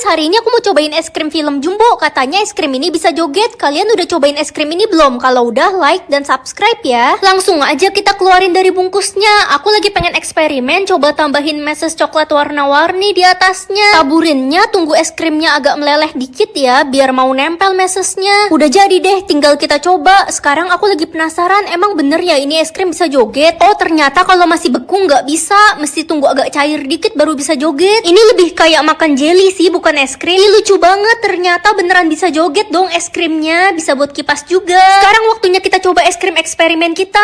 hari ini aku mau cobain es krim film Jumbo. Katanya es krim ini bisa joget. Kalian udah cobain es krim ini belum? Kalau udah, like dan subscribe ya. Langsung aja kita keluarin dari bungkusnya. Aku lagi pengen eksperimen, coba tambahin meses coklat warna-warni di atasnya. Taburinnya, tunggu es krimnya agak meleleh dikit ya, biar mau nempel mesesnya. Udah jadi deh, tinggal kita coba. Sekarang aku lagi penasaran, emang bener ya ini es krim bisa joget? Oh ternyata kalau masih beku nggak bisa, mesti tunggu agak cair dikit baru bisa joget. Ini lebih kayak makan jelly sih, bukan es krim. Ini lucu banget, ternyata beneran bisa joget dong es krimnya. Bisa buat kipas juga. Sekarang waktunya kita coba es krim eksperimen kita.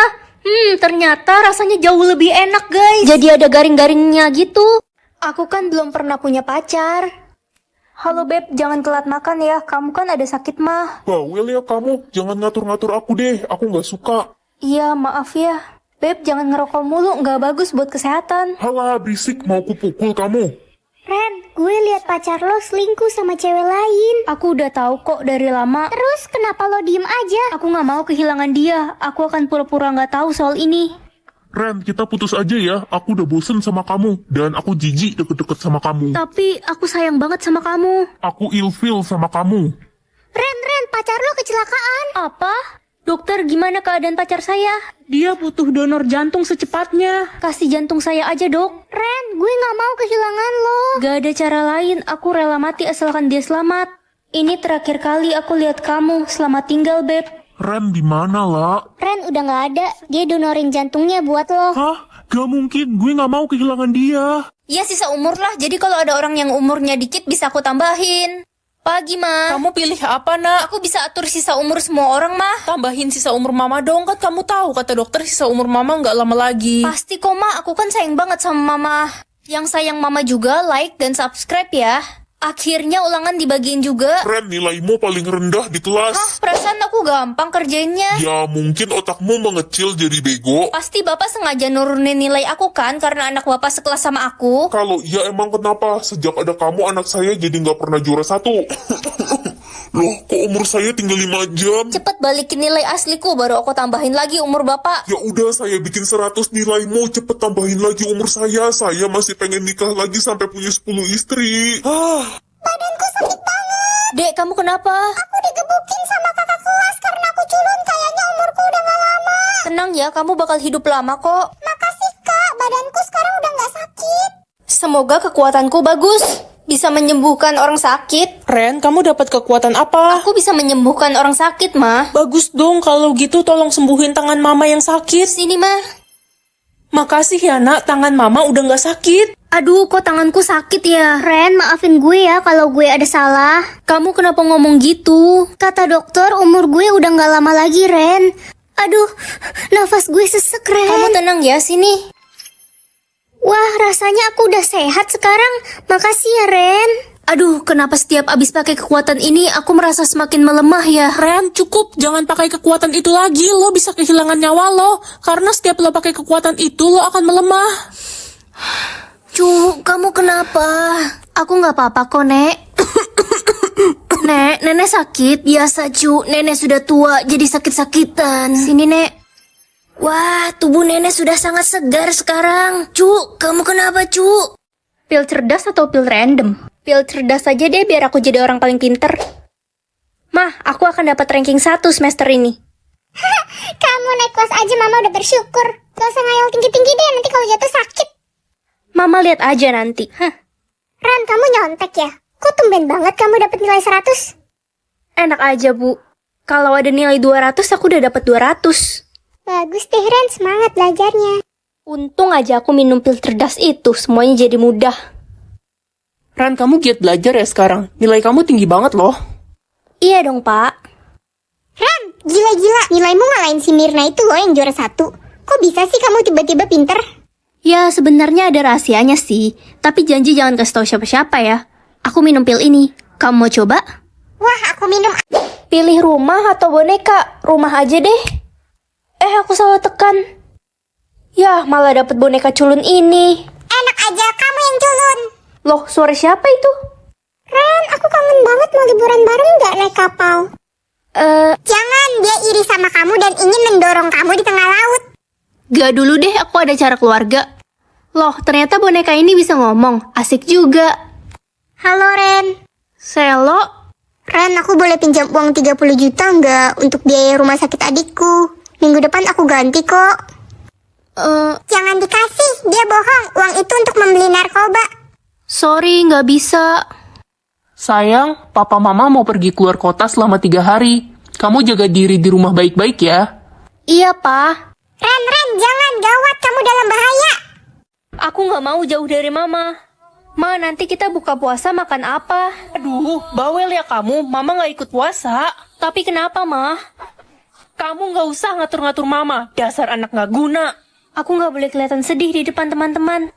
Ternyata rasanya jauh lebih enak guys. Jadi ada garing-garingnya gitu. Aku kan belum pernah punya pacar. Halo Beb, jangan telat makan ya. Kamu kan ada sakit mah. Bawel ya kamu, jangan ngatur-ngatur aku deh. Aku nggak suka. Iya, maaf ya. Beb, jangan ngerokok mulu, nggak bagus buat kesehatan. Halah, berisik, mau kupukul kamu. Ren, gue lihat pacar lo selingkuh sama cewek lain. Aku udah tahu kok dari lama. Terus kenapa lo diem aja? Aku nggak mau kehilangan dia. Aku akan pura-pura nggak tahu soal ini. Ren, kita putus aja ya. Aku udah bosen sama kamu. Dan aku jijik deket-deket sama kamu. Tapi aku sayang banget sama kamu. Aku ilfeel sama kamu. Ren, pacar lo kecelakaan. Apa? Dokter, gimana keadaan pacar saya? Dia butuh donor jantung secepatnya. Kasih jantung saya aja, dok. Ren, gue gak mau kehilangan lo. Gak ada cara lain. Aku rela mati asalkan dia selamat. Ini terakhir kali aku lihat kamu. Selamat tinggal, Beb. Ren, di mana lah? Ren udah gak ada. Dia donorin jantungnya buat lo. Hah? Gak mungkin. Gue gak mau kehilangan dia. Ya sisa umur lah. Jadi kalau ada orang yang umurnya dikit bisa aku tambahin. Pagi, Ma. Kamu pilih apa, Nak? Aku bisa atur sisa umur semua orang, Ma. Tambahin sisa umur Mama dong, kan kamu tahu kata dokter sisa umur Mama nggak lama lagi. Pasti kok, Ma. Aku kan sayang banget sama Mama. Yang sayang Mama juga like dan subscribe ya. Akhirnya ulangan dibagiin juga. Ren, nilaimu paling rendah di kelas. Hah, perasaan aku gampang kerjainnya. Ya, mungkin otakmu mengecil jadi bego. Pasti Bapak sengaja nurunin nilai aku kan, karena anak Bapak sekelas sama aku. Kalau iya emang kenapa? Sejak ada kamu anak saya jadi nggak pernah juara 1. Loh, kok umur saya tinggal 5 jam? Cepet balikin nilai asliku, baru aku tambahin lagi umur Bapak. Ya udah, saya bikin 100 nilaimu, cepet tambahin lagi umur saya. Saya masih pengen nikah lagi sampai punya 10 istri. Badanku sakit banget. Dek, kamu kenapa? Aku digebukin sama kakak kelas karena aku culun. Kayaknya umurku udah gak lama. Tenang ya, kamu bakal hidup lama kok. Makasih kak, badanku sekarang udah gak sakit. Semoga kekuatanku bagus. Bisa menyembuhkan orang sakit. Ren, kamu dapat kekuatan apa? Aku bisa menyembuhkan orang sakit, Ma. Bagus dong, kalau gitu tolong sembuhin tangan Mama yang sakit. Sini, Ma. Makasih ya, Nak, tangan Mama udah nggak sakit. Aduh, kok tanganku sakit ya? Ren, maafin gue ya kalau gue ada salah. Kamu kenapa ngomong gitu? Kata dokter, umur gue udah gak lama lagi, Ren. Aduh, nafas gue sesek, Ren. Kamu tenang ya, sini. Wah, rasanya aku udah sehat sekarang. Makasih ya, Ren. Aduh, kenapa setiap abis pakai kekuatan ini aku merasa semakin melemah ya? Ren, cukup, jangan pakai kekuatan itu lagi. Lo bisa kehilangan nyawa lo. Karena setiap lo pakai kekuatan itu, lo akan melemah. Cu, kamu kenapa? Aku nggak apa-apa kok, Nek. Nek, nenek sakit. Biasa, Cu. Nenek sudah tua, jadi sakit-sakitan. Sini, Nek. Wah, tubuh nenek sudah sangat segar sekarang. Cu, kamu kenapa, Cu? Pil cerdas atau pil random? Pil cerdas aja deh biar aku jadi orang paling pinter. Mah, aku akan dapat ranking 1 semester ini. Kamu naik kelas aja, Mama udah bersyukur. Gak usah ngayal tinggi-tinggi deh, nanti kalau jatuh sakit. Mama lihat aja nanti. Ren, kamu nyontek ya? Kok tumben banget kamu dapat nilai 100? Enak aja, Bu. Kalau ada nilai 200, aku udah dapat 200. Bagus deh, Ren. Semangat belajarnya. Untung aja aku minum pil cerdas itu, semuanya jadi mudah. Ren, kamu giat belajar ya sekarang. Nilai kamu tinggi banget loh. Iya dong, Pak. Ren, gila-gila. Nilaimu ngalahin si Mirna itu loh yang juara 1. Kok bisa sih kamu tiba-tiba pinter? Ya, sebenarnya ada rahasianya sih. Tapi janji jangan kasih tahu siapa-siapa ya. Aku minum pil ini. Kamu mau coba? Wah, aku minum. Pilih rumah atau boneka? Rumah aja deh. Aku salah tekan. Yah, malah dapet boneka culun ini. Enak aja, kamu yang culun. Loh, suara siapa itu? Ren, aku kangen banget mau liburan bareng gak naik kapal? Jangan, dia iri sama kamu dan ingin mendorong kamu di tengah laut. Gak dulu deh, aku ada cara keluarga. Loh, ternyata boneka ini bisa ngomong. Asik juga. Halo, Ren. aku boleh pinjam uang 30 juta nggak untuk biaya rumah sakit adikku? Minggu depan aku ganti kok. Jangan dikasih, dia bohong. Uang itu untuk membeli narkoba. Sorry, nggak bisa. Sayang, papa mama mau pergi keluar kota selama 3 hari. Kamu jaga diri di rumah baik-baik ya. Iya, Pa. Ren, jangan, gawat, kamu dalam bahaya. Aku nggak mau jauh dari Mama. Ma, nanti kita buka puasa makan apa? Aduh, bawel ya kamu. Mama nggak ikut puasa. Tapi kenapa, Ma? Kamu nggak usah ngatur-ngatur mama. Dasar anak nggak guna. Aku nggak boleh kelihatan sedih di depan teman-teman.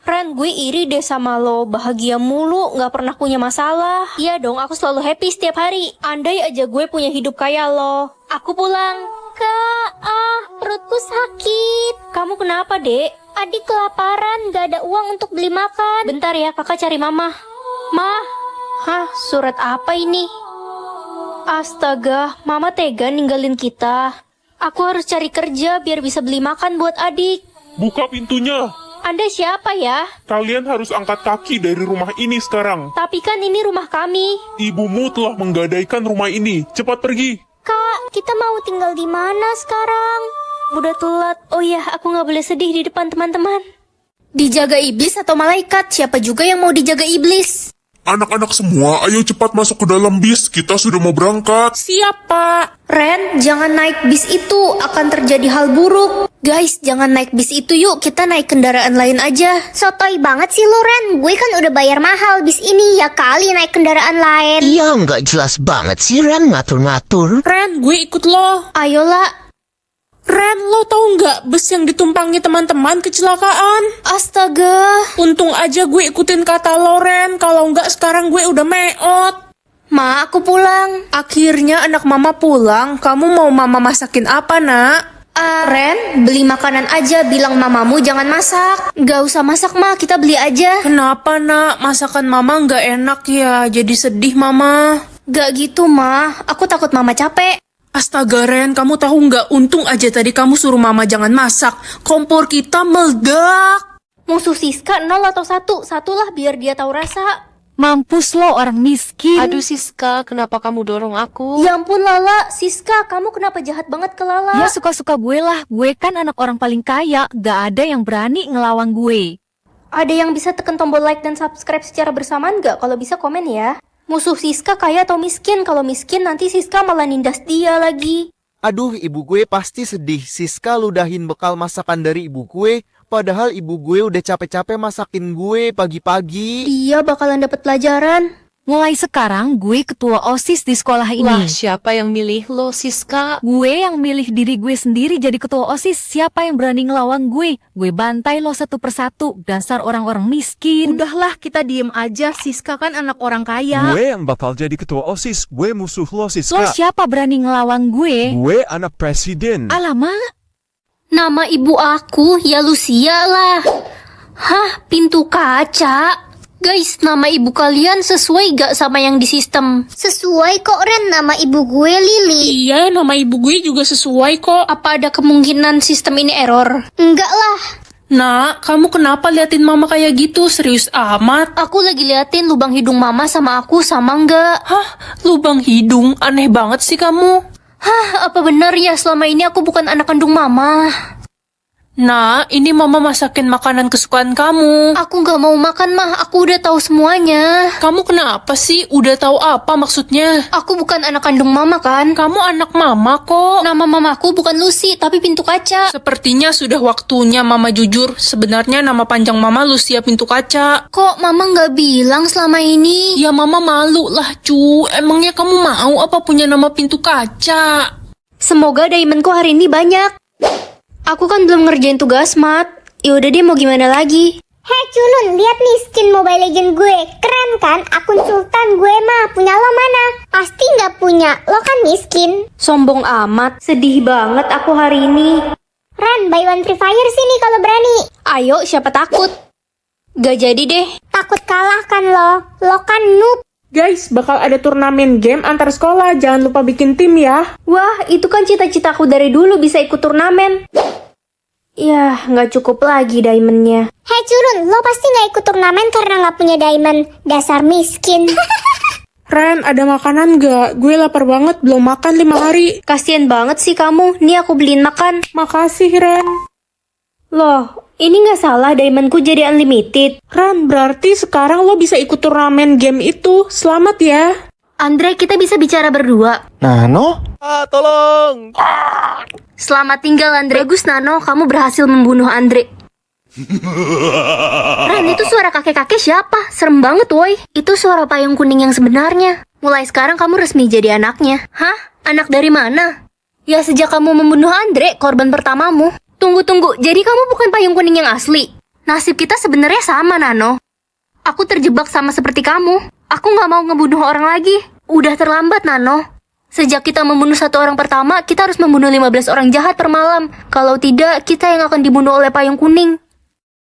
Ren, gue iri deh sama lo. Bahagia mulu, nggak pernah punya masalah. Iya dong, aku selalu happy setiap hari. Andai aja gue punya hidup kayak lo. Aku pulang. Kak, perutku sakit. Kamu kenapa, Dek? Adik kelaparan, gak ada uang untuk beli makan. Bentar ya, kakak cari mama. Ma, surat apa ini? Astaga, mama tega ninggalin kita. Aku harus cari kerja biar bisa beli makan buat adik. Buka pintunya. Anda siapa ya? Kalian harus angkat kaki dari rumah ini sekarang. Tapi kan ini rumah kami. Ibumu telah menggadaikan rumah ini. Cepat pergi. Kak, kita mau tinggal di mana sekarang? Udah telat. Oh iya, aku nggak boleh sedih di depan teman-teman. Dijaga iblis atau malaikat? Siapa juga yang mau dijaga iblis? Anak-anak semua, ayo cepat masuk ke dalam bis. Kita sudah mau berangkat. Siap, Pak. Ren, jangan naik bis itu. Akan terjadi hal buruk. Guys, jangan naik bis itu yuk. Kita naik kendaraan lain aja. Sotoy banget sih lu, Ren. Gue kan udah bayar mahal bis ini, ya kali naik kendaraan lain. Iya, nggak jelas banget sih Ren ngatur-ngatur. Ren, gue ikut lo. Ayolah. Ren, lo tau nggak bus yang ditumpangi teman-teman kecelakaan? Astaga. Untung aja gue ikutin kata lo, Ren. Kalau nggak sekarang gue udah meot. Ma, aku pulang. Akhirnya anak mama pulang. Kamu mau mama masakin apa, nak? Ren, beli makanan aja. Bilang mamamu jangan masak. Gak usah masak, Ma. Kita beli aja. Kenapa, nak? Masakan mama nggak enak ya? Jadi sedih, mama. Gak gitu, Ma. Aku takut mama capek. Astaga, Ren, kamu tahu nggak? Untung aja tadi kamu suruh mama jangan masak. Kompor kita meledak. Musuh Siska 0 atau 1? Satulah biar dia tahu rasa. Mampus lo orang miskin. Aduh Siska, kenapa kamu dorong aku? Ya ampun Lala, Siska, kamu kenapa jahat banget ke Lala? Ya suka-suka gue lah. Gue kan anak orang paling kaya. Gak ada yang berani ngelawan gue. Ada yang bisa tekan tombol like dan subscribe secara bersamaan nggak? Kalau bisa komen ya. Musuh Siska kaya atau miskin? Kalau miskin nanti Siska malah nindas dia lagi. Aduh, ibu gue pasti sedih. Siska ludahin bekal masakan dari ibu gue. Padahal ibu gue udah capek-capek masakin gue pagi-pagi. Dia bakalan dapat pelajaran. Mulai sekarang gue ketua OSIS di sekolah ini. Wah, siapa yang milih lo, Siska? Gue yang milih diri gue sendiri jadi ketua OSIS. Siapa yang berani ngelawan gue? Gue bantai lo satu persatu. Dasar orang-orang miskin. Udahlah, kita diem aja. Siska kan anak orang kaya. Gue yang bakal jadi ketua OSIS. Gue musuh lo, Lo Siska. siapa berani ngelawan gue? Gue anak presiden. Alamak. Nama ibu aku ya Lucia lah. Hah, pintu kaca? Guys, nama ibu kalian sesuai gak sama yang di sistem? Sesuai kok, Ren. Nama ibu gue Lili. Iya, nama ibu gue juga sesuai kok. Apa ada kemungkinan sistem ini error? Enggak lah. Nak, kamu kenapa liatin mama kayak gitu? Serius amat? Aku lagi liatin lubang hidung mama sama aku sama nggak? Hah? Lubang hidung? Aneh banget sih kamu. Hah, apa benar ya selama ini aku bukan anak kandung mama? Nak, ini mama masakin makanan kesukaan kamu. Aku nggak mau makan, Mah. Aku udah tahu semuanya. Kamu kenapa sih? Udah tahu apa maksudnya? Aku bukan anak kandung mama kan? Kamu anak mama kok. Nama mamaku bukan Lucy, tapi pintu kaca. Sepertinya sudah waktunya mama jujur. Sebenarnya nama panjang mama Lucia Pintu Kaca. Kok mama nggak bilang selama ini? Ya mama malu lah cu. Emangnya kamu mau apa punya nama Pintu Kaca? Semoga diamondku hari ini banyak. Aku kan belum ngerjain tugas, Mat. Yaudah deh, mau gimana lagi? Hei culun, lihat nih skin Mobile Legend gue. Keren kan? Akun sultan gue mah. Punya lo mana? Pasti nggak punya. Lo kan miskin. Sombong amat. Sedih banget aku hari ini. Ren, buy one free fire sini kalau berani. Ayo, siapa takut? Gak jadi deh. Takut kalah kan lo? Lo kan noob. Guys, bakal ada turnamen game antar sekolah. Jangan lupa bikin tim ya. Wah, itu kan cita-citaku dari dulu bisa ikut turnamen. Yah, nggak cukup lagi diamondnya. Hei culun, lo pasti nggak ikut turnamen karena nggak punya diamond. Dasar miskin. Ren, ada makanan gak? Gue lapar banget, belum makan 5 hari. Kasian banget sih kamu. Nih aku beliin makan. Makasih, Ren. Loh, ini nggak salah diamondku jadi unlimited. Ren, berarti sekarang lo bisa ikut turnamen game itu. Selamat ya. Andre, kita bisa bicara berdua. Nano? Tolong! Selamat tinggal Andre. Bagus Nano, kamu berhasil membunuh Andre. Ren, itu suara kakek-kakek siapa? Serem banget woi. Itu suara payung kuning yang sebenarnya. Mulai sekarang kamu resmi jadi anaknya. Hah? Anak dari mana? Ya sejak kamu membunuh Andre, korban pertamamu. Tunggu, jadi kamu bukan payung kuning yang asli? Nasib kita sebenarnya sama Nano. Aku terjebak sama seperti kamu. Aku gak mau ngebunuh orang lagi. Udah terlambat Nano. Sejak kita membunuh 1 orang pertama, kita harus membunuh 15 orang jahat per malam. Kalau tidak, kita yang akan dibunuh oleh payung kuning.